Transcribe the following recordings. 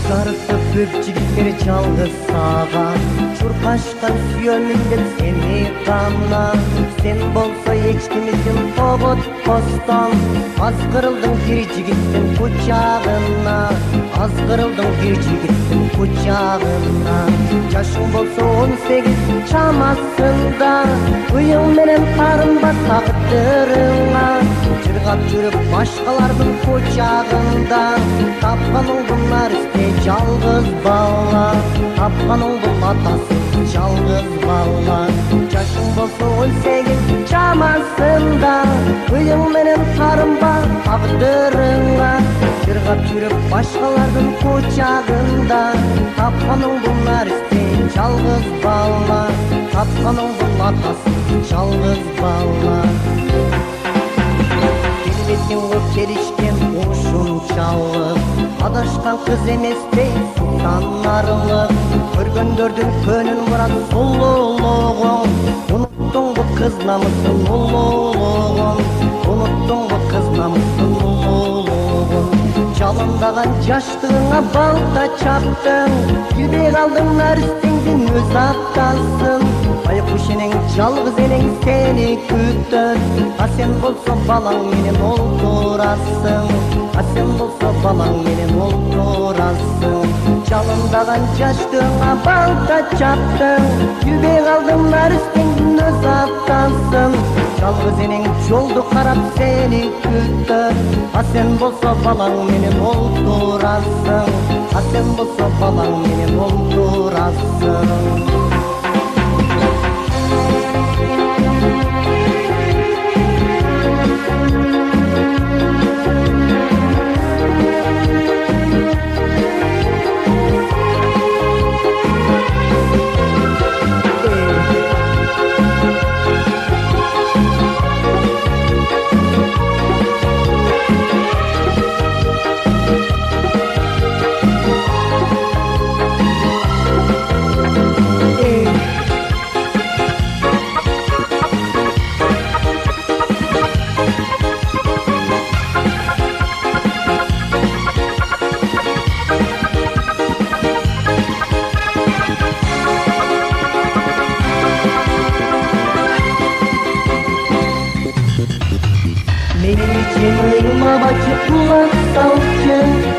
Darısı büyük jigitleri çalgı sağa, çurkaşkan süyönün деп seni kanla. Sen bolsa ечкимиздин тобот бостон, аз кырылдың бир жигиттин кучагына, аз кырылдың бир жигиттин кучагына. Жашың болсо 18 чамасында, ыйың менен карынба тагдырыңа. Жыргап жүрүп башкалардын кучагында, тапкан угдун наристе жалгыз бала, тапкан угдун атасы жалгыз бала. Жашың болсо 18 чамасында, ыйың менен карынба тагдырыңа. Жыргап жүрүп башкалардын кучагында, тапкан угдун наристе жалгыз бала, тапкан угдун атасы жалгыз бала. Келбетин көп келишкен ушунчалык, адашкан кыз эместей султанарылык. Көргөндөрдүн көнүн бурат сулуулугуң, уnuттуңбу кыз намысын улуулугун, уnuттуңбу кыз намысын улуулугун. Жалындаган жаштыгыңа балта чаптың, билбей калдың наристиңдин өз атасын. Байкуш энең жалгыз энең сени күтөт, а сен болсо балаң менен олтурасың, а сен болсо балаң менен олтурасың. Жалындаган жаштыгыңа балта чаптың, билбей калдың наристиңдин өз атасын. Жалгыз энең жолду карап сени күтөт, а сен болсо балаң менен олтурасың, а сен болсо балаң менен олтурасың. Мабачы кулак салчы,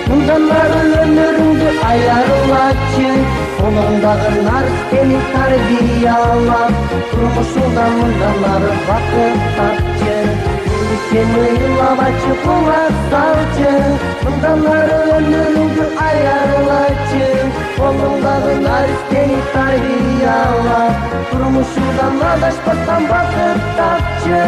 мындан ары өмүрүңдү аярылачы. Колуңдагы нарыс сени тарбиялап, турмушуңда мындан ары бакыт тапчы. Сен ыйлабачы кулак салчы, мындан ары өмүрүңдү аярылачы. Колуңдагы нарыс сени тарбиялап, турмушуңдан адашпастан бакыт тапчы.